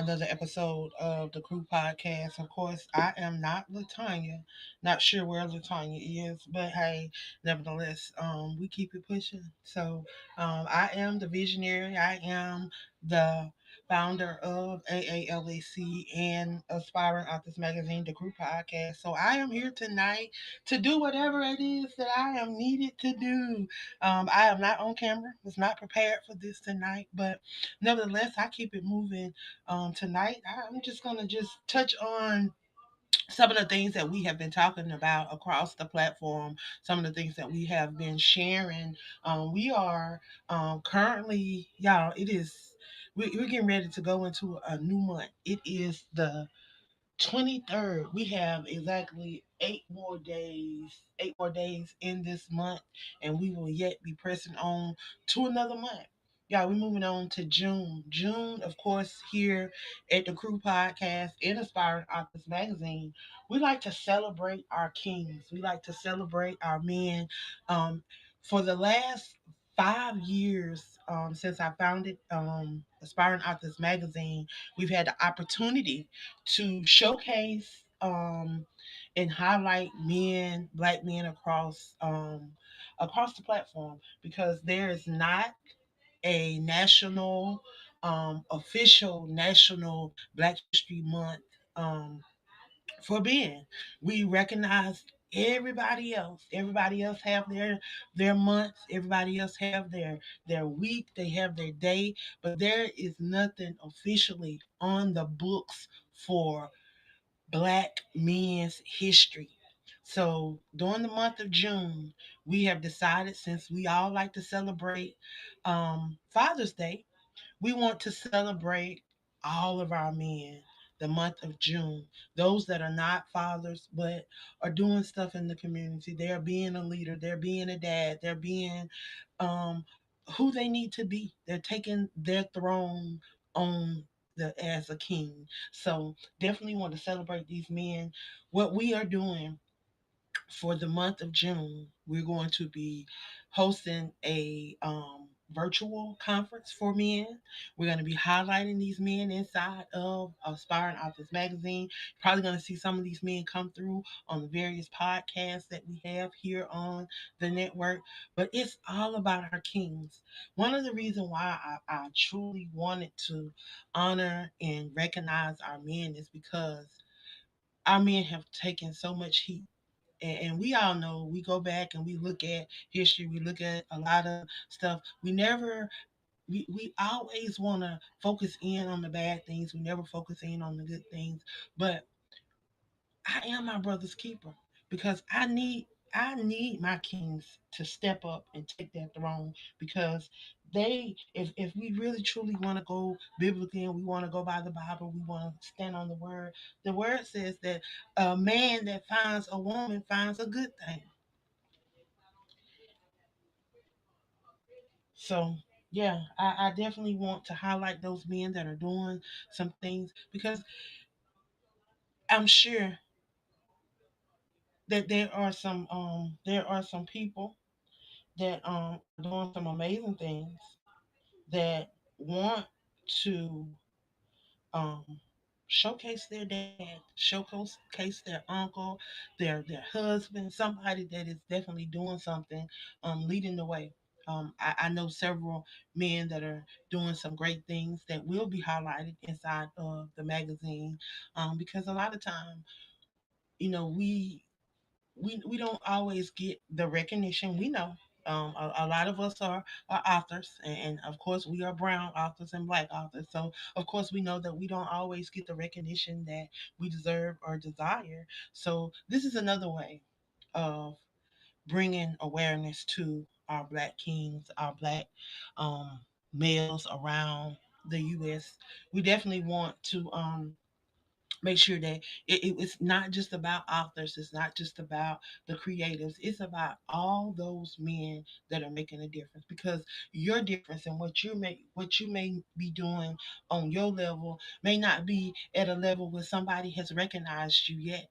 another episode of the Crew Podcast. Of course, I am not LaTonya. Not sure where LaTonya is, but hey, nevertheless, we keep it pushing. So, I am the visionary. I am the founder of AALAC and Aspiring Authors Magazine, the Crew Podcast. So, I am here tonight to do whatever it is that I am needed to do. I am not on camera. Was not prepared for this tonight, but nevertheless, I keep it moving. Tonight, I'm just gonna just touch on some of the things that we have been talking about across the platform. Some of the things that we have been sharing. We are currently, y'all. It is. We're getting ready to go into a new month. It is the 23rd. We have exactly 8 more days, 8 more days in this month, and we will yet be pressing on to another month. Yeah, we're moving on to June. June, of course, here at the Crew Podcast and Inspiring Authors Magazine, we like to celebrate our kings. We like to celebrate our men. For the last 5 years, since I founded Aspiring Authors Magazine, we've had the opportunity to showcase and highlight men, black men across the platform, because there is not a national official national Black History Month for men. We recognize everybody else. Everybody else have their months. Everybody else have their week. They have their day, but there is nothing officially on the books for Black men's history. So during the month of June, we have decided, since we all like to celebrate Father's Day, we want to celebrate all of our men the month of June. Those that are not fathers but are doing stuff in the community. They're being a leader, they're being a dad, they're being um, who they need to be. They're taking their throne on as a king. So definitely want to celebrate these men. What we are doing for the month of June, we're going to be hosting a virtual conference for men. We're going to be highlighting these men inside of Aspiring Authors Magazine. Probably going to see some of these men come through on the various podcasts that we have here on the network. But it's all about our kings. One of the reasons why I truly wanted to honor and recognize our men is because our men have taken so much heat, and we all know, we go back and we look at history, we look at a lot of stuff. We always want to focus in on the bad things. We never focus in on the good things. But I am my brother's keeper, because I need my kings to step up and take that throne, because if we really truly want to go biblically and we want to go by the Bible, we want to stand on the word. The word says that a man that finds a woman finds a good thing. So yeah, I definitely want to highlight those men that are doing some things, because I'm sure that there are some people that are doing some amazing things, that want to um showcase their dad, showcase their uncle, their husband, somebody that is definitely doing something, leading the way. I know several men that are doing some great things that will be highlighted inside of the magazine, because a lot of time, we don't always get the recognition. We know a lot of us are authors, and of course we are brown authors and black authors. So of course we know that we don't always get the recognition that we deserve or desire. So this is another way of bringing awareness to our black kings, our black um, males around the U.S. We definitely want to make sure that it's not just about authors, it's not just about the creatives, it's about all those men that are making a difference, because your difference and what you may be doing on your level may not be at a level where somebody has recognized you yet,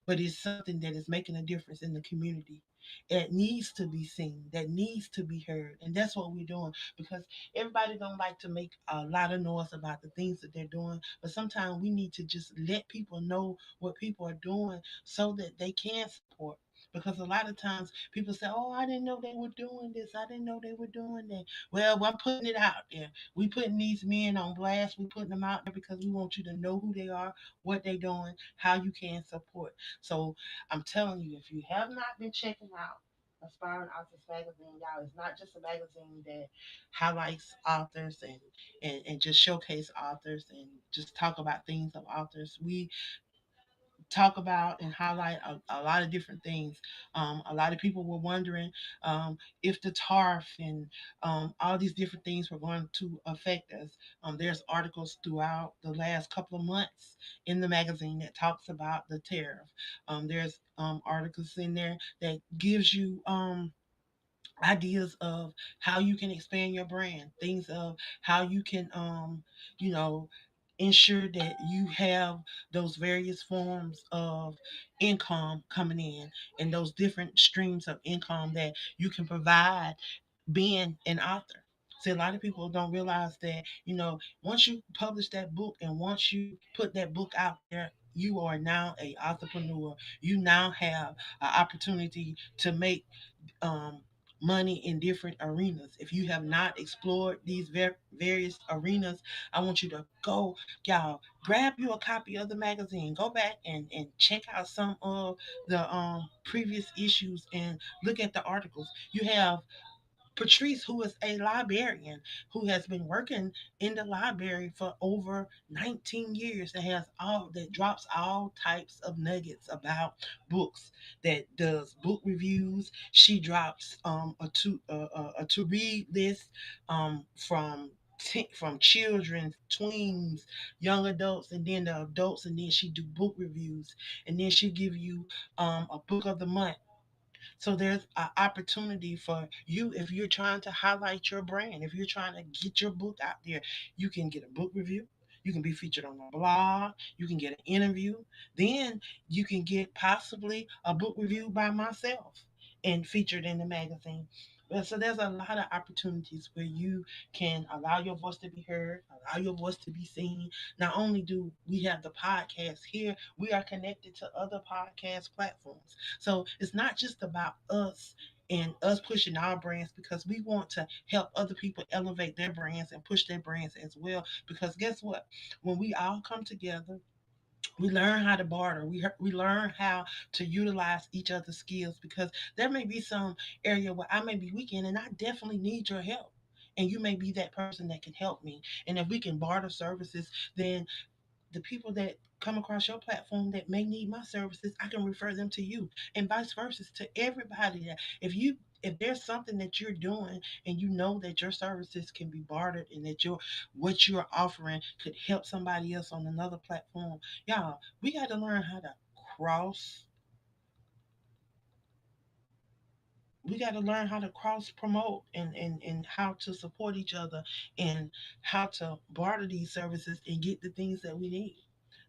but it's something that is making a difference in the community. that needs to be seen, that needs to be heard. And that's what we're doing, because everybody don't like to make a lot of noise about the things that they're doing, but sometimes we need to just let people know what people are doing so that they can support. Because a lot of times people say, "Oh, I didn't know they were doing this. I didn't know they were doing that." Well, I'm putting it out there. We putting these men on blast. We putting them out there because we want you to know who they are, what they're doing, how you can support. So I'm telling you, if you have not been checking out Aspiring Authors Magazine, y'all, it's not just a magazine that highlights authors and just showcase authors and just talk about things of authors. We talk about and highlight a lot of different things. A lot of people were wondering if the TARF and all these different things were going to affect us. There's articles throughout the last couple of months in the magazine that talks about the tariff. There's articles in there that gives you ideas of how you can expand your brand, things of how you can you know ensure that you have those various forms of income coming in, and those different streams of income that you can provide being an author. See, a lot of people don't realize that, once you publish that book and once you put that book out there, you are now a entrepreneur. You now have an opportunity to make um, money in different arenas. If you have not explored these various arenas, I want you to go, y'all, grab you a copy of the magazine. Go back and check out some of the previous issues and look at the articles. You have Patrice, who is a librarian who has been working in the library for over 19 years, that drops all types of nuggets about books, that does book reviews. She drops a to read list from children, tweens, young adults, and then the adults, and then she do book reviews, and then she give you a book of the month. So there's an opportunity for you if you're trying to highlight your brand, if you're trying to get your book out there, you can get a book review. You can be featured on a blog. You can get an interview. Then you can get possibly a book review by myself and featured in the magazine. So there's a lot of opportunities where you can allow your voice to be heard, allow your voice to be seen. Not only do we have the podcast here, we are connected to other podcast platforms. So it's not just about us and us pushing our brands, because we want to help other people elevate their brands and push their brands as well. Because guess what? When we all come together, we learn how to barter. We learn how to utilize each other's skills, because there may be some area where I may be weak in and I definitely need your help. And you may be that person that can help me. And if we can barter services, then the people that come across your platform that may need my services, I can refer them to you, and vice versa to everybody. That if there's something that you're doing and you know that your services can be bartered, and that what you're offering could help somebody else on another platform, y'all, we got to learn how to cross. We got to learn how to cross promote, and how to support each other, and how to barter these services and get the things that we need.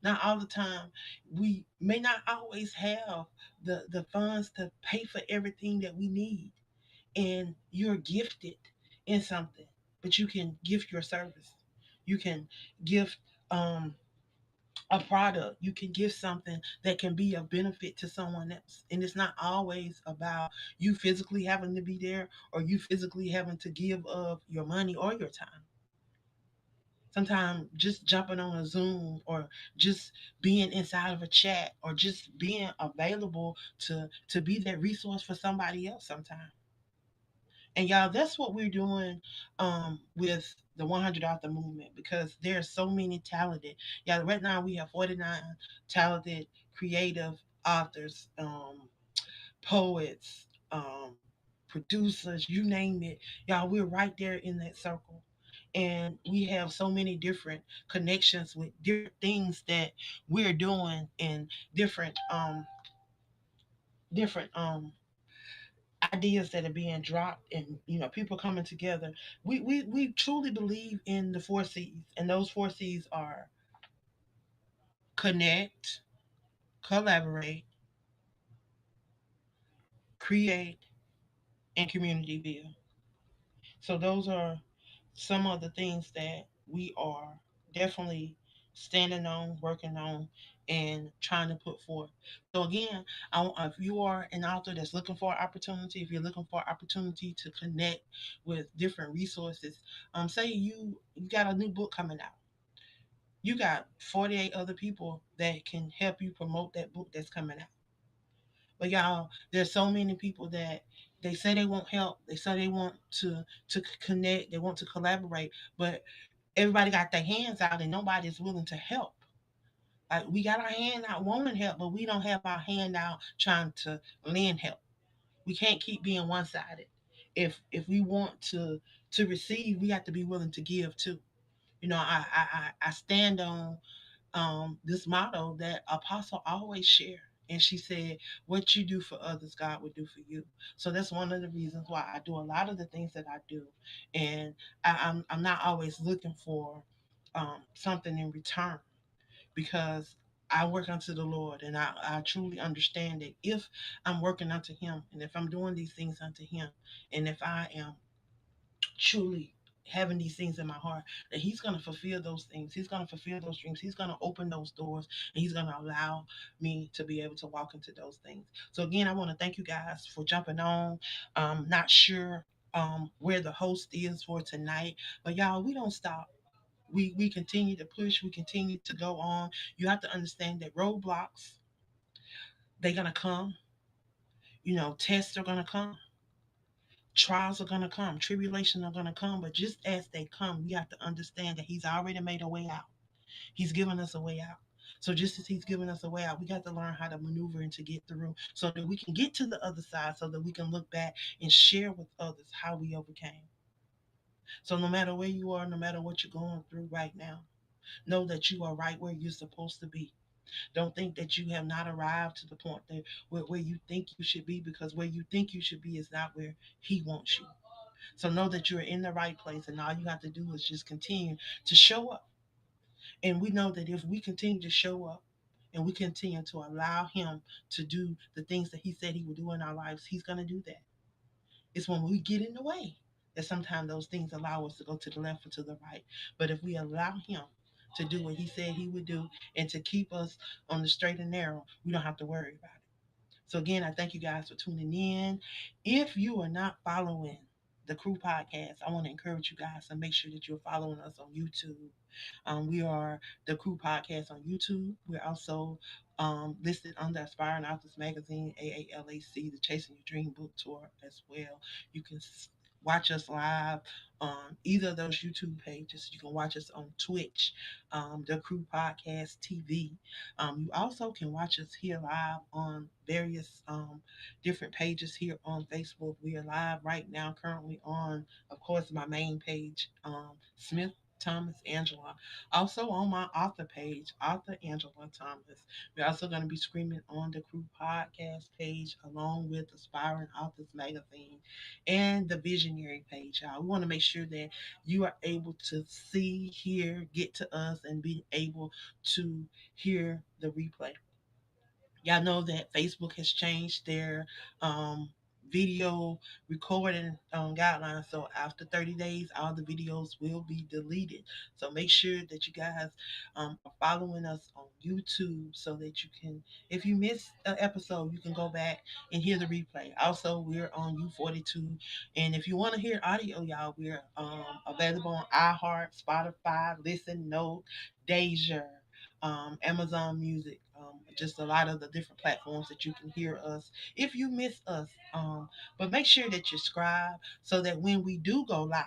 Not all the time. We may not always have the funds to pay for everything that we need. And you're gifted in something, but you can gift your service. You can gift um, a product. You can give something that can be of benefit to someone else. And it's not always about you physically having to be there, or you physically having to give of your money or your time. Sometimes just jumping on a Zoom, or just being inside of a chat, or just being available to be that resource for somebody else sometimes. And y'all, that's what we're doing with the 100 author movement, because there's so many talented. Yeah, right now we have 49 talented, creative authors, poets, producers, you name it. Y'all, we're right there in that circle. And we have so many different connections with different things that we're doing, and different ideas that are being dropped, and people coming together. We truly believe in the 4 C's, and those 4 C's are connect, collaborate, create, and community build. So those are some of the things that we are definitely standing on, working on, and trying to put forth. So again, if you are an author that's looking for opportunity, if you're looking for opportunity to connect with different resources, say you got a new book coming out, you got 48 other people that can help you promote that book that's coming out. But y'all, there's so many people that they say they want help. They say they want to connect. They want to collaborate, but everybody got their hands out and nobody's willing to help. Like we got our hand out wanting help, but we don't have our hand out trying to lend help. We can't keep being one sided. If we want to receive, we have to be willing to give too. You know, I stand on this motto that Apostle always share. And she said, "What you do for others, God will do for you." So that's one of the reasons why I do a lot of the things that I do, and I'm not always looking for something in return because I work unto the Lord, and I truly understand that if I'm working unto Him, and if I'm doing these things unto Him, and if I am truly having these things in my heart, that He's going to fulfill those things, He's going to fulfill those dreams, He's going to open those doors, and He's going to allow me to be able to walk into those things. So again, I want to thank you guys for jumping on. Not sure where the host is for tonight, but y'all, we don't stop. We continue to push, we continue to go on. You have to understand that roadblocks, they're going to come. You know, tests are going to come, trials are going to come, tribulations are going to come, but just as they come, we have to understand that He's already made a way out. He's given us a way out. So just as He's given us a way out, we got to learn how to maneuver and to get through so that we can get to the other side, so that we can look back and share with others how we overcame. So no matter where you are, no matter what you're going through right now, know that you are right where you're supposed to be. Don't think that you have not arrived to the point that where you think you should be, because where you think you should be is not where He wants you. So know that you're in the right place, and all you have to do is just continue to show up. And we know that if we continue to show up and we continue to allow Him to do the things that He said He would do in our lives, He's going to do that. It's when we get in the way that sometimes those things allow us to go to the left or to the right. But if we allow Him to do what He said He would do and to keep us on the straight and narrow, we don't have to worry about it. So again, I thank you guys for tuning in. If you are not following the Crew Podcast, I want to encourage you guys to make sure that you're following us on YouTube. We are the Crew Podcast on YouTube. We're also listed under Aspiring Authors Magazine, AALAC, the Chasing Your Dream Book Tour as well. You can watch us live on either of those YouTube pages. You can watch us on Twitch, the Crew Podcast TV. You also can watch us here live on various different pages here on Facebook. We are live right now, currently on, of course, my main page, Smith Thomas Angela. Also on my author page, Author Angela Thomas. We're also going to be screaming on the Crew Podcast page, along with Aspiring Authors Magazine and the Visionary page, y'all. We want to make sure that you are able to see, hear, get to us, and be able to hear the replay. Y'all know that Facebook has changed their um, video recording guidelines. So after 30 days, all the videos will be deleted. So make sure that you guys are following us on YouTube so that you can, if you miss an episode, you can go back and hear the replay. Also, we're on U42. And if you want to hear audio, y'all, we're available on iHeart, Spotify, Listen Note, Deezer, Amazon Music, just a lot of the different platforms that you can hear us if you miss us. But make sure that you subscribe so that when we do go live,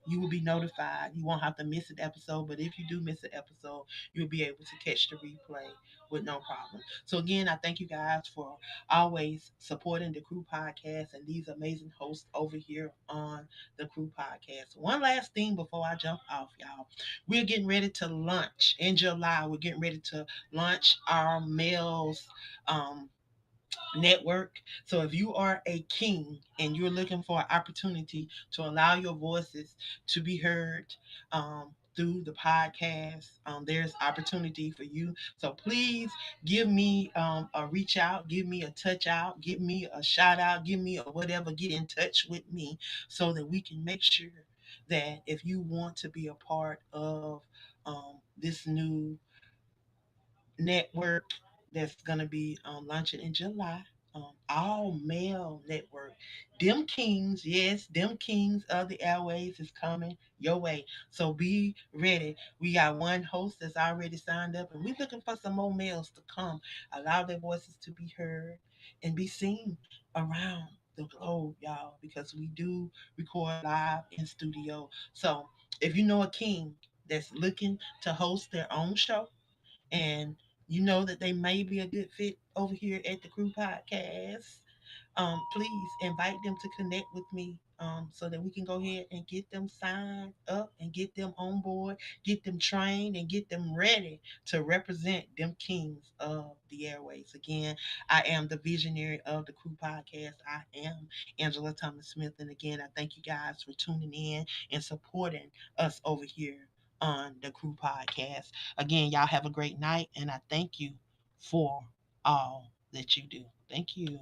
you will be notified. You won't have to miss an episode, but if you do miss an episode, you'll be able to catch the replay with no problem. So again, I thank you guys for always supporting the Crew Podcast and these amazing hosts over here on the Crew Podcast. One last thing before I jump off, y'all. We're getting ready to launch in July. We're getting ready to launch our males um, network. So if you are a king and you're looking for an opportunity to allow your voices to be heard, um, through the podcast. There's opportunity for you. So please give me a reach out, give me a touch out, give me a shout out, give me a whatever, get in touch with me so that we can make sure that if you want to be a part of this new network that's going to be launching in July. All male network. Them kings, yes, them kings of the airways is coming your way. So be ready. We got one host that's already signed up, and we're looking for some more males to come, allow their voices to be heard and be seen around the globe, y'all, because we do record live in studio. So if you know a king that's looking to host their own show, and you know that they may be a good fit over here at the Crew Podcast, please invite them to connect with me so that we can go ahead and get them signed up and get them on board, get them trained, and get them ready to represent them kings of the airways. Again, I am the visionary of the Crew Podcast. I am Angela Thomas Smith. And again, I thank you guys for tuning in and supporting us over here on the Crew Podcast. Again, y'all have a great night, and I thank you for all that you do. Thank you.